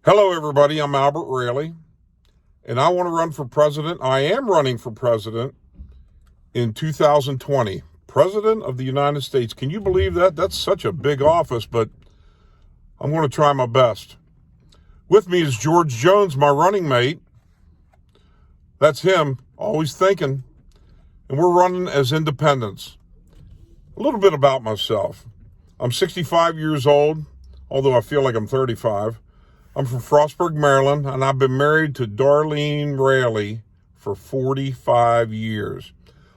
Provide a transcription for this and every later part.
Hello, everybody. I'm Albert Raley, and I want to run for president. I am running for president in 2020. President of the United States. Can you believe that? That's such a big office, but I'm going to try my best. With me is George Jones, my running mate. That's him, always thinking. And we're running as independents. A little bit about myself. I'm 65 years old, although I feel like I'm 35. I'm from Frostburg, Maryland, and I've been married to Darlene Raley for 45 years.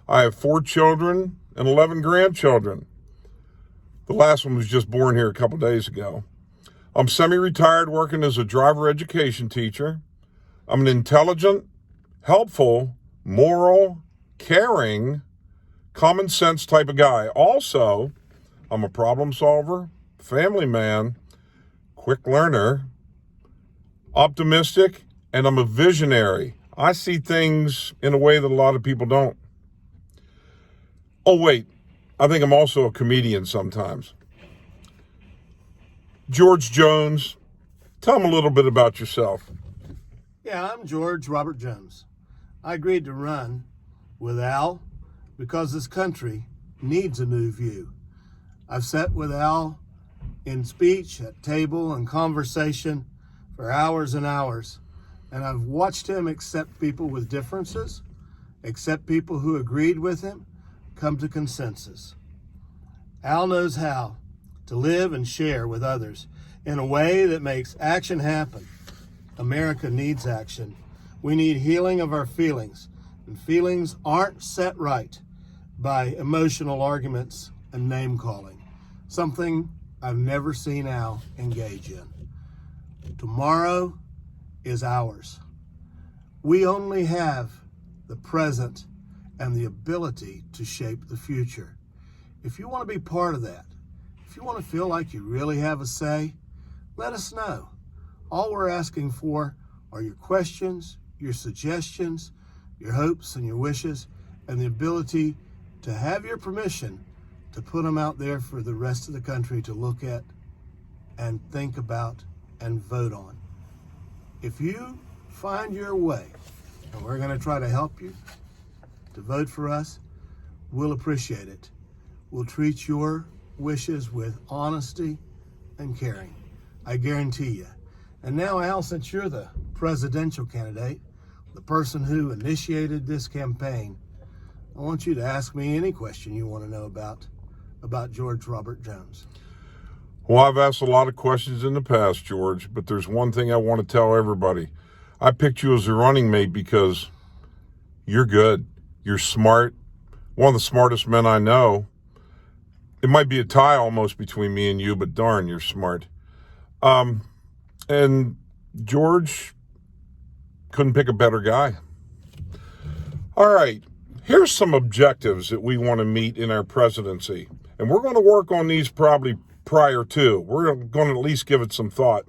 I have 4 children and 11 grandchildren. The last one was just born here a couple days ago. I'm semi-retired, working as a driver education teacher. I'm an intelligent, helpful, moral, caring, common sense type of guy. Also, I'm a problem solver, family man, quick learner, optimistic, and I'm a visionary. I see things in a way that a lot of people don't. Oh, wait, I think I'm also a comedian sometimes. George Jones, tell them a little bit about yourself. Yeah, I'm George Robert Jones. I agreed to run with Al because this country needs a new view. I've sat with Al in speech, at table, and conversation for hours and hours, and I've watched him accept people with differences, accept people who agreed with him, come to consensus. Al knows how to live and share with others in a way that makes action happen. America needs action. We need healing of our feelings, and feelings aren't set right by emotional arguments and name-calling, something I've never seen Al engage in. Tomorrow is ours. We only have the present and the ability to shape the future. If you want to be part of that, if you want to feel like you really have a say, let us know. All we're asking for are your questions, your suggestions, your hopes and your wishes, and the ability to have your permission to put them out there for the rest of the country to look at and think about and vote on. If you find your way, and we're going to try to help you to vote for us, we'll appreciate it. We'll treat your wishes with honesty and caring. I guarantee you. And now, Al, since you're the presidential candidate, the person who initiated this campaign, I want you to ask me any question you want to know about George Robert Jones. Well, I've asked a lot of questions in the past, George, but there's one thing I want to tell everybody. I picked you as a running mate because you're good. You're smart. One of the smartest men I know. It might be a tie almost between me and you, but darn, you're smart. And George couldn't pick a better guy. All right, here's some objectives that we want to meet in our presidency. And we're going to work on these probably prior to. We're going to at least give it some thought.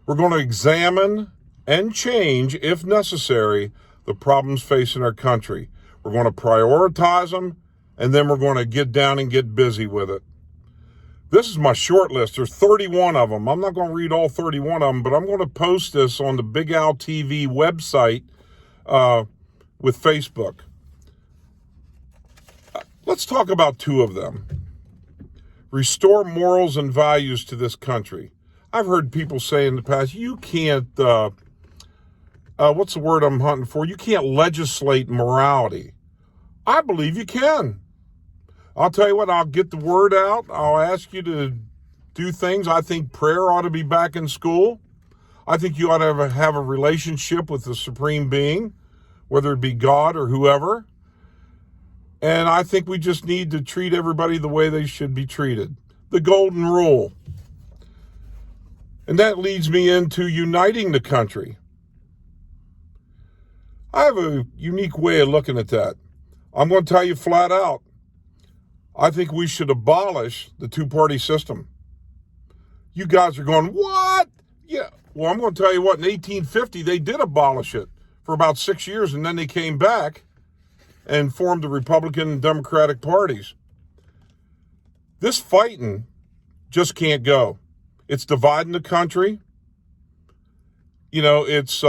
We're going to examine and change, if necessary, the problems facing our country. We're going to prioritize them, and then we're going to get down and get busy with it. This is my short list. There's 31 of them. I'm not going to read all 31 of them, but I'm going to post this on the Big Al TV website with Facebook. Let's talk about 2 of them. Restore morals and values to this country. I've heard people say in the past, you can't, what's the word I'm hunting for? You can't legislate morality. I believe you can. I'll tell you what, I'll get the word out. I'll ask you to do things. I think prayer ought to be back in school. I think you ought to have a relationship with the Supreme Being, whether it be God or whoever. And I think we just need to treat everybody the way they should be treated. The golden rule. And that leads me into uniting the country. I have a unique way of looking at that. I'm going to tell you flat out, I think we should abolish the 2-party system. You guys are going, what? Yeah. Well, I'm going to tell you what, in 1850, they did abolish it for about 6 years, and then they came back and formed the Republican and Democratic parties. This fighting just can't go. It's dividing the country. It's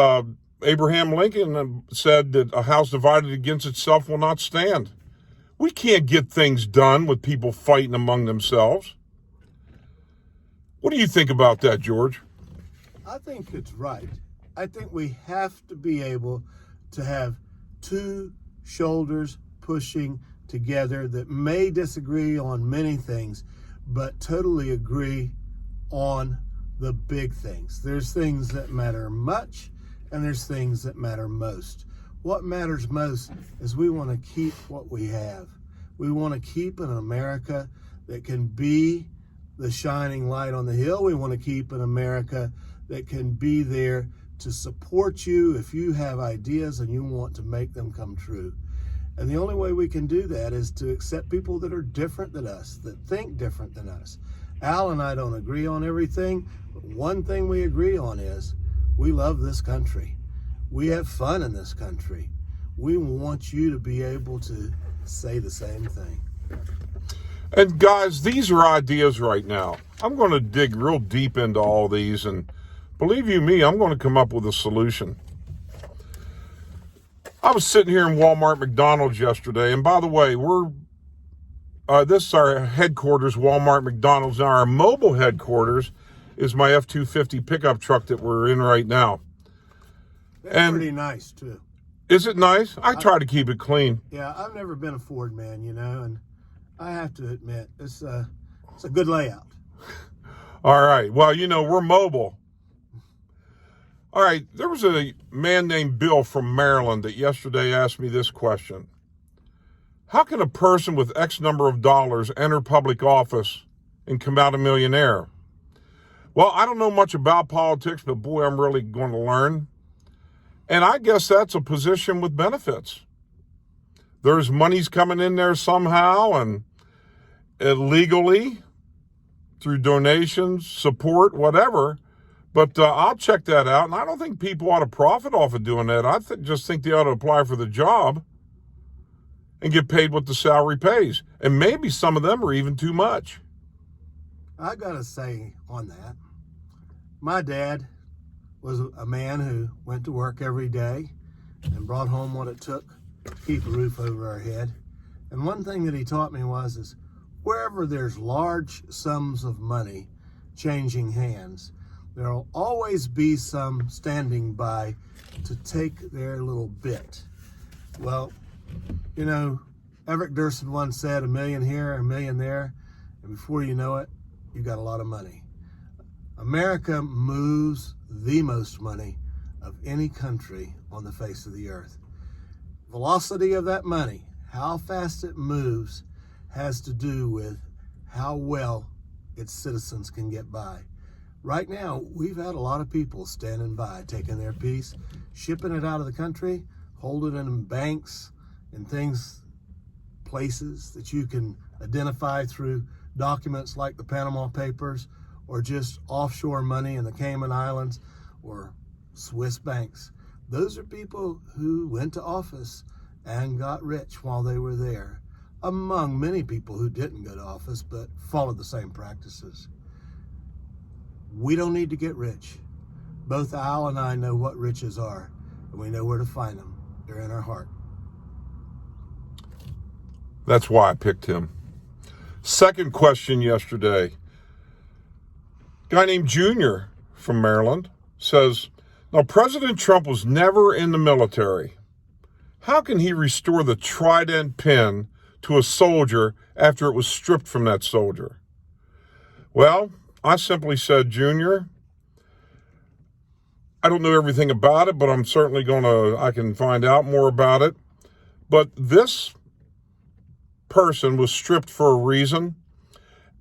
Abraham Lincoln said that a house divided against itself will not stand. We can't get things done with people fighting among themselves. What do you think about that, George? I think it's right. I think we have to be able to have two shoulders pushing together that may disagree on many things, but totally agree on the big things. There's things that matter much, and there's things that matter most. What matters most is we want to keep what we have. We want to keep an America that can be the shining light on the hill. We want to keep an America that can be there to support you if you have ideas and you want to make them come true. And the only way we can do that is to accept people that are different than us, that think different than us. Al and I don't agree on everything, but one thing we agree on is we love this country. We have fun in this country. We want you to be able to say the same thing. And guys, these are ideas right now. I'm going to dig real deep into all these, and believe you me, I'm going to come up with a solution. I was sitting here in Walmart McDonald's yesterday, and by the way, this is our headquarters, Walmart McDonald's. Now, our mobile headquarters is my F-250 pickup truck that we're in right now. That's pretty nice, too. Is it nice? I try to keep it clean. Yeah, I've never been a Ford man, and I have to admit, it's a good layout. All right. Well, we're mobile. All right. There was a man named Bill from Maryland that yesterday asked me this question. How can a person with X number of dollars enter public office and come out a millionaire? Well, I don't know much about politics, but boy, I'm really going to learn. And I guess that's a position with benefits. There's money's coming in there somehow, and illegally, through donations, support, whatever. But I'll check that out, and I don't think people ought to profit off of doing that. I just think they ought to apply for the job and get paid what the salary pays. And maybe some of them are even too much. I got to say on that, my dad was a man who went to work every day and brought home what it took to keep a roof over our head. And one thing that he taught me is wherever there's large sums of money changing hands, there'll always be some standing by to take their little bit. Well, Everett Durson once said, "A million here, a million there," and before you know it, you got a lot of money. America moves the most money of any country on the face of the earth. Velocity of that money, how fast it moves, has to do with how well its citizens can get by. Right now, we've had a lot of people standing by, taking their piece, shipping it out of the country, holding it in banks and places that you can identify through documents like the Panama Papers, or just offshore money in the Cayman Islands or Swiss banks. Those are people who went to office and got rich while they were there, among many people who didn't go to office but followed the same practices. We don't need to get rich. Both Al and I know what riches are, and we know where to find them. They're in our heart. That's why I picked him. Second question yesterday. A guy named Junior from Maryland says, now President Trump was never in the military. How can he restore the trident pin to a soldier after it was stripped from that soldier? Well, I simply said, Junior, I don't know everything about it, but I'm certainly I can find out more about it. But this person was stripped for a reason.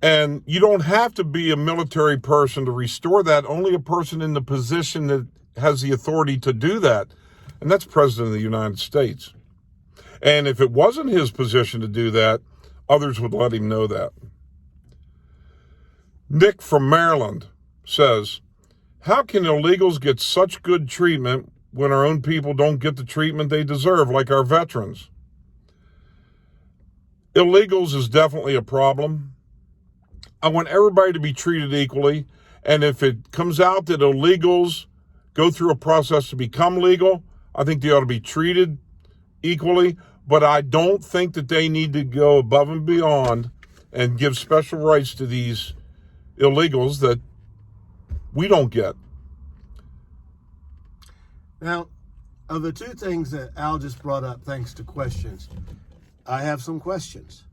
And you don't have to be a military person to restore that. Only a person in the position that has the authority to do that. And that's President of the United States. And if it wasn't his position to do that, others would let him know that. Nick from Maryland says, how can illegals get such good treatment when our own people don't get the treatment they deserve, like our veterans? Illegals is definitely a problem. I want everybody to be treated equally. And if it comes out that illegals go through a process to become legal. I think they ought to be treated equally, but I don't think that they need to go above and beyond and give special rights to these illegals that we don't get. Now, of the two things that Al just brought up, thanks to questions, I have some questions.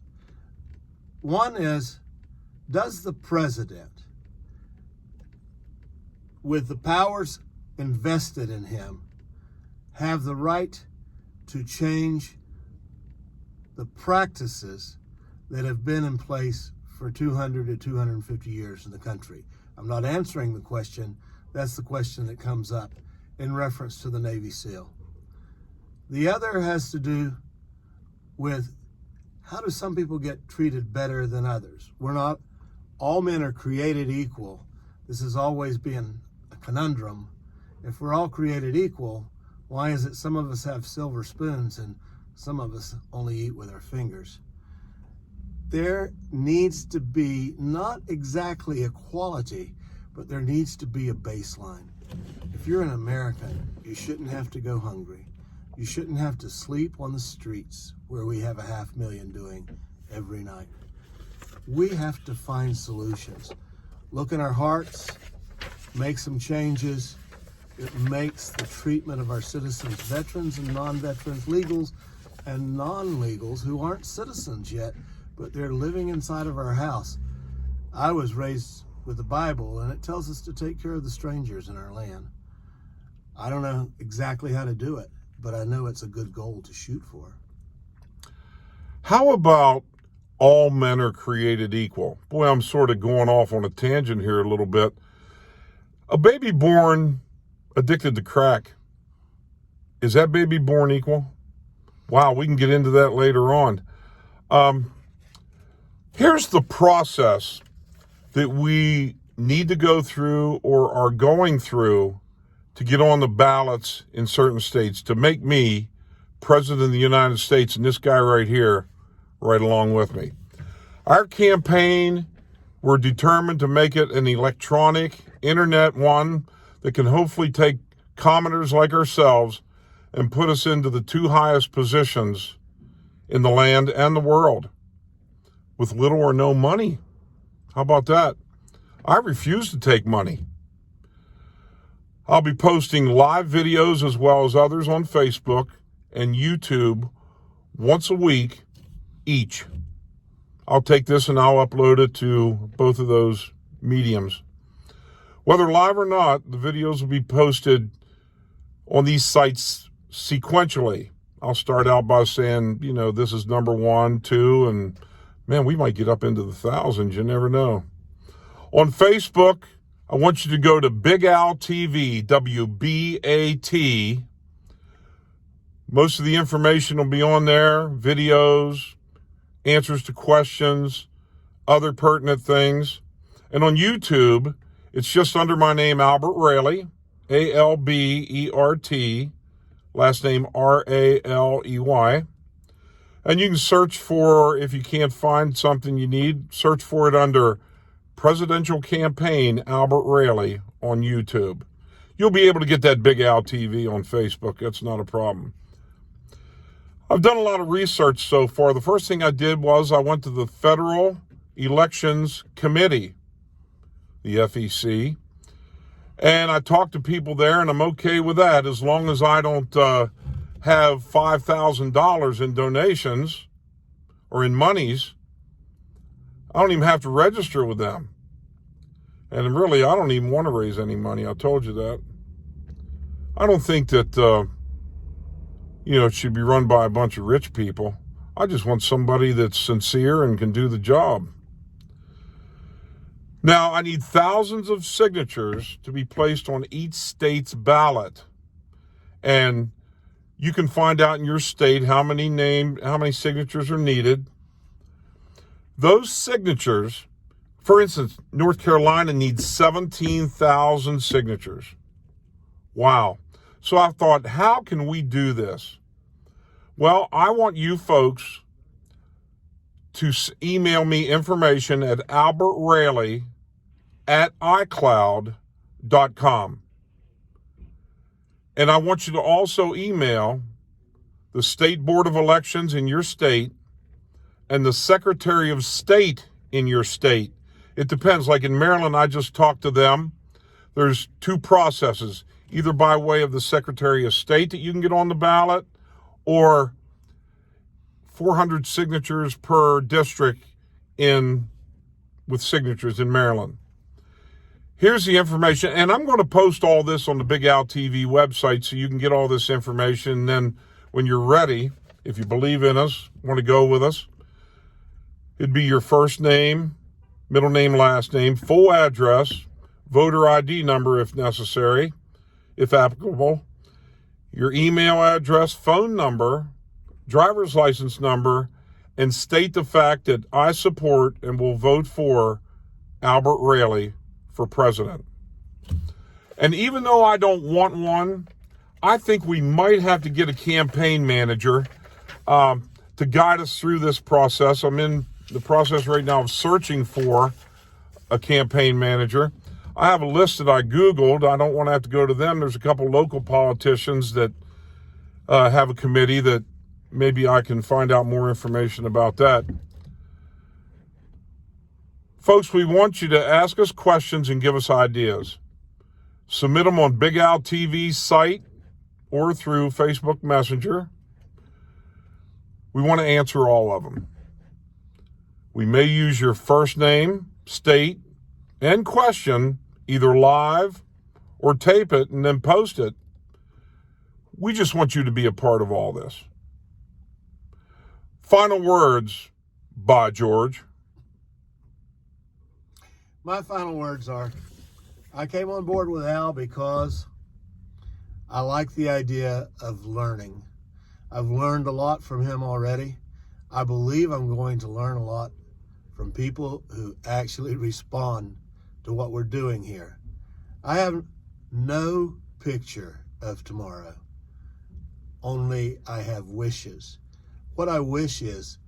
One is, does the president, with the powers invested in him, have the right to change the practices that have been in place for 200 to 250 years in the country? I'm not answering the question. That's the question that comes up in reference to the Navy SEAL. The other has to do with, how do some people get treated better than others? We're not, all men are created equal. This has always been a conundrum. If we're all created equal, why is it some of us have silver spoons and some of us only eat with our fingers? There needs to be not exactly equality, but there needs to be a baseline. If you're an American, you shouldn't have to go hungry. You shouldn't have to sleep on the streets where we have 500,000 doing every night. We have to find solutions. Look in our hearts, make some changes. It makes the treatment of our citizens, veterans and non-veterans, legals and non-legals who aren't citizens yet, but they're living inside of our house. I was raised with the Bible, and it tells us to take care of the strangers in our land. I don't know exactly how to do it, but I know it's a good goal to shoot for. How about all men are created equal? Boy, I'm sort of going off on a tangent here a little bit. A baby born addicted to crack, is that baby born equal? Wow, we can get into that later on. Here's the process that we need to go through or are going through to get on the ballots in certain states to make me president of the United States, and this guy right here right along with me. Our campaign, we're determined to make it an electronic internet one that can hopefully take commoners like ourselves and put us into the two highest positions in the land and the world with little or no money. How about that? I refuse to take money. I'll be posting live videos as well as others on Facebook and YouTube once a week each. I'll take this and I'll upload it to both of those mediums. Whether live or not, the videos will be posted on these sites sequentially. I'll start out by saying, this is number 1, 2, and man, we might get up into the thousands. You never know. On Facebook, I want you to go to Big Al TV, WBAT. Most of the information will be on there, videos, answers to questions, other pertinent things. And on YouTube, it's just under my name, Albert Raley, Albert, last name Raley. And you can search for, if you can't find something you need, search for it under Presidential Campaign Albert Raley on YouTube. You'll be able to get that Big Al TV on Facebook. That's not a problem. I've done a lot of research so far. The first thing I did was I went to the Federal Elections Committee, the FEC, and I talked to people there, and I'm okay with that as long as I don't have $5,000 in donations or in monies. I don't even have to register with them. And really, I don't even want to raise any money. I told you that. I don't think that, it should be run by a bunch of rich people. I just want somebody that's sincere and can do the job. Now, I need thousands of signatures to be placed on each state's ballot. And you can find out in your state how many signatures are needed. Those signatures, for instance, North Carolina needs 17,000 signatures. Wow. So I thought, how can we do this? Well, I want you folks to email me information at albertraley@icloud.com. And I want you to also email the State Board of Elections in your state and the Secretary of State in your state. It depends. Like in Maryland, I just talked to them. There's two processes, either by way of the Secretary of State that you can get on the ballot, or 400 signatures per district with signatures in Maryland. Here's the information, and I'm going to post all this on the Big Al TV website so you can get all this information. And then when you're ready, if you believe in us, want to go with us, it'd be your first name, middle name, last name, full address, voter ID number if necessary, if applicable, your email address, phone number, driver's license number, and state the fact that I support and will vote for Albert Raley for president. And even though I don't want one, I think we might have to get a campaign manager to guide us through this process. I'm in the process right now of searching for a campaign manager. I have a list that I Googled. I don't want to have to go to them. There's a couple local politicians that have a committee that maybe I can find out more information about that. Folks, we want you to ask us questions and give us ideas. Submit them on Big Al TV's site or through Facebook Messenger. We want to answer all of them. We may use your first name, state, and question either live or tape it and then post it. We just want you to be a part of all this. Final words by George. My final words are, I came on board with Al because I like the idea of learning. I've learned a lot from him already. I believe I'm going to learn a lot from people who actually respond to what we're doing here. I have no picture of tomorrow, only I have wishes. What I wish is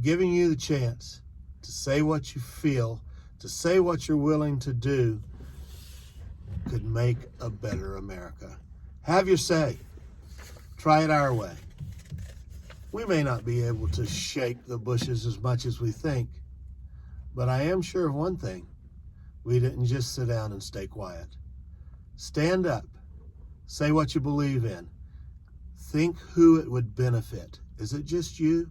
giving you the chance to say what you feel, to say what you're willing to do, could make a better America. Have your say. Try it our way. We may not be able to shake the bushes as much as we think, but I am sure of one thing. We didn't just sit down and stay quiet. Stand up. Say what you believe in. Think who it would benefit. Is it just you,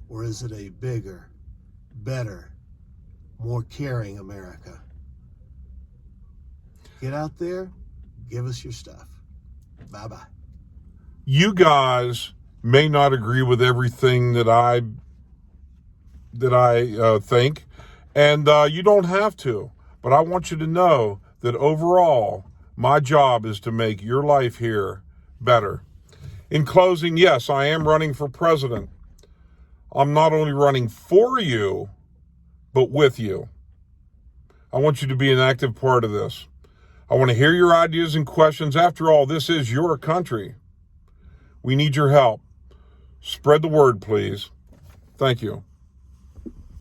or is it a bigger, better, more caring America? Get out there, give us your stuff. Bye-bye. You guys may not agree with everything that I think, and you don't have to. But I want you to know that overall, my job is to make your life here better. In closing, yes, I am running for president. I'm not only running for you, but with you. I want you to be an active part of this. I want to hear your ideas and questions. After all, this is your country. We need your help. Spread the word, please. Thank you.